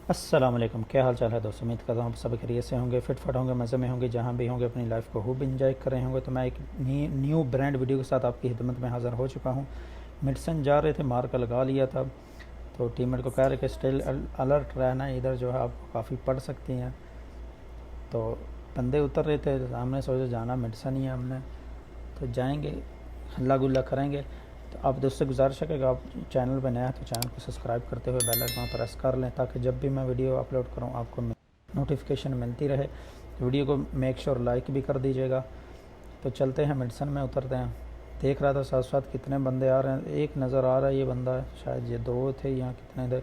السلام علیکم، کیا حال چال ہے دوستوں؟ امید کرتا ہوں آپ سب خیریت سے ہوں گے، فٹ فٹ ہوں گے، مزے میں ہوں گے، جہاں بھی ہوں گے اپنی لائف کو خوب انجوائے کر رہے ہوں گے۔ تو میں ایک نیو برانڈ ویڈیو کے ساتھ آپ کی خدمت میں حاضر ہو چکا ہوں۔ مڈسن جا رہے تھے، مار کا لگا لیا تھا، تو ٹیم میٹ کو کہہ رہے کہ اسٹل الرٹ رہنا، ادھر جو ہے آپ کافی پڑھ سکتی ہیں۔ تو بندے اتر رہے تھے، ہم نے سوچا جانا مڈسن ہی ہے، ہم نے تو جائیں گے، ہلا گلا کریں گے۔ تو آپ دوست سے گزارش ہے کہ آپ چینل پہ نیا ہے تو چینل کو سبسکرائب کرتے ہوئے بیل آئیکن پریس کر لیں، تاکہ جب بھی میں ویڈیو اپلوڈ کروں آپ کو نوٹیفیکیشن ملتی رہے۔ ویڈیو کو میک شور لائک بھی کر دیجیے گا۔ تو چلتے ہیں مڈسن میں، اترتے ہیں۔ دیکھ رہا تھا ساتھ ساتھ کتنے بندے آ رہے ہیں، ایک نظر آ رہا ہے یہ بندہ، شاید یہ دو تھے یا کتنے تھے۔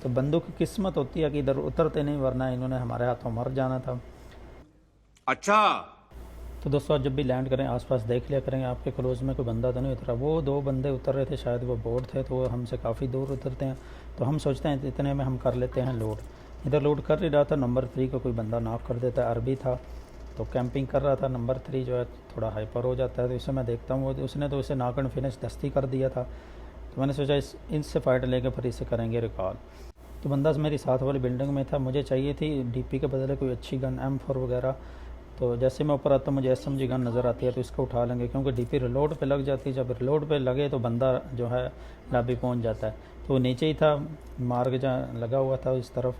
تو بندوں کی قسمت ہوتی ہے کہ ادھر اترتے نہیں، ورنہ انہوں نے ہمارے ہاتھوں مر جانا تھا۔ اچھا تو دوستوں جب بھی لینڈ کریں آس پاس دیکھ لیا کریں آپ کے کلوز میں کوئی بندہ تو نہیں اترا۔ وہ دو بندے اتر رہے تھے، شاید وہ بورڈ تھے، تو وہ ہم سے کافی دور اترتے ہیں، تو ہم سوچتے ہیں اتنے میں ہم کر لیتے ہیں لوڈ۔ ادھر لوڈ کر ہی رہا تھا، نمبر 3 کو کوئی بندہ ناک کر دیتا ہے، عربی تھا تو کیمپنگ کر رہا تھا۔ نمبر 3 جو ہے تھوڑا ہائپر ہو جاتا ہے، تو اسے میں دیکھتا ہوں، اس نے تو اسے ناک اینڈ فنش دستی کر دیا تھا۔ تو میں نے سوچا ان سے فائٹ لے کے پھر اسے کریں گے ریکال۔ تو بندہ میری ساتھ والی بلڈنگ میں تھا، مجھے چاہیے تھی ڈی پی کے بدلے کوئی اچھی گن M4 وغیرہ۔ تو جیسے میں اوپر آتا ہوں مجھے SMG گن نظر آتی ہے، تو اس کو اٹھا لیں گے، کیونکہ ڈی پی ریلوڈ پہ لگ جاتی ہے۔ جب ریلوڈ پہ لگے تو بندہ جو ہے لابی پہنچ جاتا ہے۔ تو وہ نیچے ہی تھا، مارگ جہاں لگا ہوا تھا اس طرف۔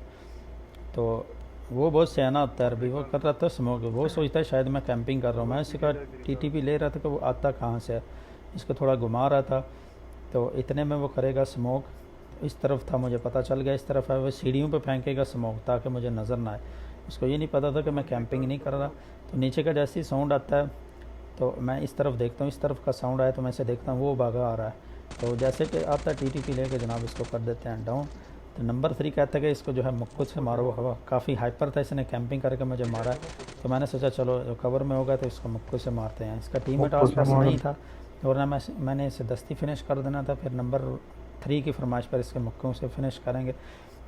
تو وہ بہت سیانہ ہوتا ہے عربی، وہ کر رہا تھا اسموک، وہ سوچتا ہے شاید میں کیمپنگ کر رہا ہوں۔ میں اس کا TTP لے رہا تھا کہ وہ آتا کہاں سے ہے، اس کو تھوڑا گھما رہا تھا۔ تو اتنے میں وہ کرے گا اسموک، اس طرف تھا، مجھے پتہ چل گیا اس طرف ہے، وہ سیڑھیوں پہ پھینکے گا اسموک تاکہ مجھے نظر نہ آئے۔ اس کو یہ نہیں پتہ تھا کہ میں کیمپنگ نہیں کر رہا۔ تو نیچے کا جیسے ہی ساؤنڈ آتا ہے تو میں اس طرف دیکھتا ہوں، اس طرف کا ساؤنڈ آیا تو میں اسے دیکھتا ہوں، وہ بھاگا آ رہا ہے۔ تو جیسے کہ آتا ہے TTP لے کے جناب اس کو کر دیتے ہیں ڈاؤن۔ تو نمبر 3 کہتا ہے کہ اس کو جو ہے مکو سے مارو، ہوا کافی ہائپر تھا، اس نے کیمپنگ کر کے مجھے مارا ہے۔ تو میں نے سوچا چلو کور میں ہوگا تو اس کو مکو سے مارتے ہیں۔ اس کا ٹیم میٹ آس پاس نہیں تھا، ورنہ میں نے اسے دستی فنش کر دینا تھا، پھر نمبر 3 کی فرمائش پر اس کے مکوں سے فنش کریں گے۔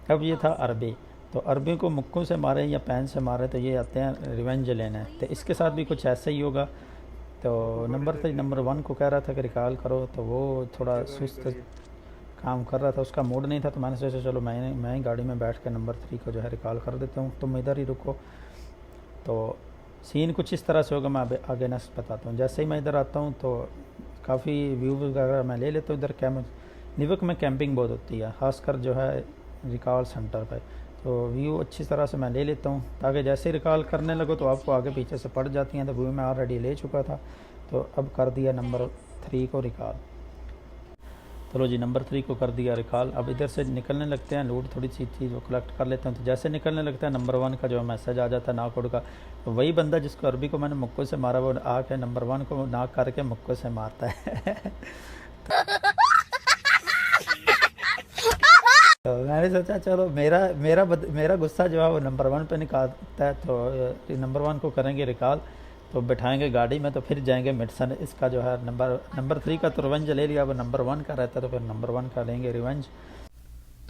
اب یہ تھا عربی، تو عربی کو مکوں سے مارے یا پین سے مارے تو یہ آتے ہیں ریونج لینے، تو اس کے ساتھ بھی کچھ ایسا ہی ہوگا۔ تو نمبر 3 نمبر 1 کو کہہ رہا تھا کہ ریکال کرو، تو وہ تھوڑا سست کام کر رہا تھا، اس کا موڈ نہیں تھا۔ تو میں نے سوچا چلو میں ہی گاڑی میں بیٹھ کے نمبر 3 کو جو ہے ریکال کر دیتا ہوں، تم ادھر ہی رکو۔ تو سین کچھ اس طرح سے ہوگا، میں آگے نیکسٹ بتاتا ہوں۔ جیسے ہی میں ادھر آتا ہوں تو کافی ویو وغیرہ میں لے لیتا ہوں ادھر۔ نیوک میں کیمپنگ بہت ہوتی ہے، خاص کر جو ہے ریکال سنٹر پہ، تو ویو اچھی طرح سے میں لے لیتا ہوں، تاکہ جیسے ہی ریکال کرنے لگو تو آپ کو آگے پیچھے سے پڑ جاتی ہیں۔ تو ویو میں آلریڈی لے چکا تھا، تو اب کر دیا نمبر 3 کو ریکال۔ چلو جی نمبر 3 کو کر دیا ریکال۔ اب ادھر سے نکلنے لگتے ہیں، لوڈ تھوڑی سی چیز وہ کلیکٹ کر لیتے ہیں۔ تو جیسے نکلنے لگتا ہے نمبر 1 کا جو میسج آ جاتا ہے ناک اڑ کا، تو وہی بندہ جس کو عربی کو میں نے مکو سے مارا وہ آ کے نمبر 1 کو ناک کر کے مکو سے مارتا ہے۔ تو میں نے سوچا چلو میرا غصہ جو ہے وہ نمبر 1 پہ نکالتا ہے، تو نمبر 1 کو کریں گے ریکال، تو بٹھائیں گے گاڑی میں، تو پھر جائیں گے مڈسن۔ اس کا جو ہے نمبر 3 کا تو ریونج لے لیا، وہ نمبر 1 کا رہتا ہے، تو پھر نمبر 1 کا لیں گے ریونج۔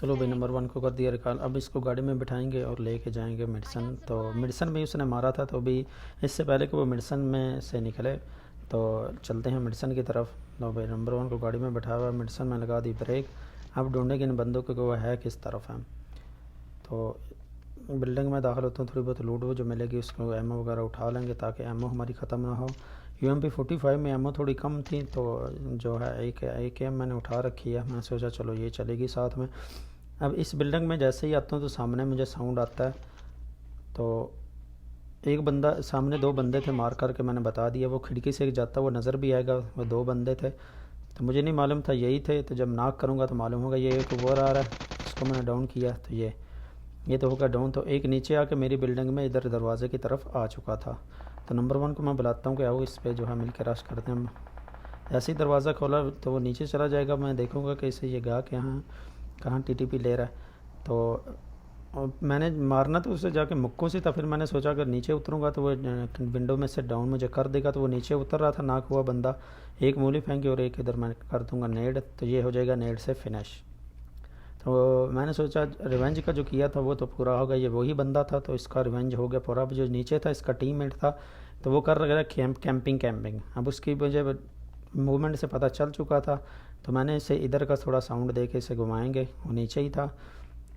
چلو بھائی نمبر 1 کو کر دیا ریکال، اب اس کو گاڑی میں بٹھائیں گے اور لے کے جائیں گے مڈسن۔ تو مڈسن میں اس نے مارا تھا، تو بھی اس سے پہلے کہ وہ مڈسن میں سے نکلے تو چلتے ہیں مڈسن کی طرف۔ تو بھائی نمبر 1 کو گاڑی میں بٹھا ہوا، مڈسن میں لگا دی بریک۔ اب ڈھونڈیں گے ان بندوں کو کہ وہ ہے کس طرف ہیں۔ تو بلڈنگ میں داخل ہوتا ہوں، تھوڑی بہت لوٹ وہ جو ملے گی اس کو ایمو وغیرہ اٹھا لیں گے تاکہ ایمو ہماری ختم نہ ہو۔ UMP45 میں ایمو تھوڑی کم تھی، تو جو ہے ایک ایم میں نے اٹھا رکھی ہے، میں نے سوچا چلو یہ چلے گی ساتھ میں۔ اب اس بلڈنگ میں جیسے ہی آتا ہوں تو سامنے مجھے ساؤنڈ آتا ہے، تو ایک بندہ سامنے، 2 بندے تھے، مار کر کے میں نے بتا دیا، وہ کھڑکی سے جاتا وہ نظر بھی آئے گا، وہ 2 بندے تھے، تو مجھے نہیں معلوم تھا یہی تھے۔ تو جب ناک کروں گا تو معلوم ہوگا یہ ایک اوور آ رہا ہے، اس کو میں نے ڈاؤن کیا، تو یہ تو ہوگا ڈاؤن۔ تو ایک نیچے آ کے میری بلڈنگ میں ادھر دروازے کی طرف آ چکا تھا، تو نمبر 1 کو میں بلاتا ہوں کہ آؤ اس پہ جو ہے مل کے رش کرتے ہیں۔ ایسے ہی دروازہ کھولا تو وہ نیچے چلا جائے گا، میں دیکھوں گا کہ اسے یہ گا کہ کہاں TTP لے رہا ہے۔ تو میں نے مارنا تو اسے جا کے مکوں سے تھا، پھر میں نے سوچا اگر نیچے اتروں گا تو وہ ونڈو میں سے ڈاؤن مجھے کر دے گا، تو وہ نیچے اتر رہا تھا ناک ہوا بندہ، ایک مولی پھینکی اور ایک ادھر میں کر دوں گا نیڈ، تو یہ ہو جائے گا نیڈ سے فنش۔ تو میں نے سوچا ریونج کا جو کیا تھا وہ تو پورا ہوگا، یہ وہی بندہ تھا تو اس کا ریونج ہو گیا پورا۔ اب جو نیچے تھا اس کا ٹیم میٹ تھا، تو وہ کر رہا تھا کیمپنگ۔ اب اس کی مجھے موومنٹ سے پتہ چل چکا تھا، تو میں نے اسے ادھر کا تھوڑا ساؤنڈ دے کے اسے گھمائیں گے، وہ نیچے ہی تھا۔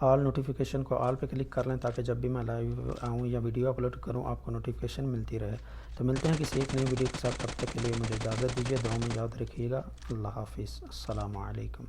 آل نوٹیفیکیشن کو آل پہ کلک کر لیں تاکہ جب بھی میں لائیو آؤں یا ویڈیو اپلوڈ کروں آپ کو نوٹیفیکیشن ملتی رہے. تو ملتے ہیں کسی ایک نئی ویڈیو کے ساتھ. تب تک کے لیے مجھے اجازت دیجیے. دعاؤں میں یاد رکھیے گا. اللہ حافظ. السلام علیکم.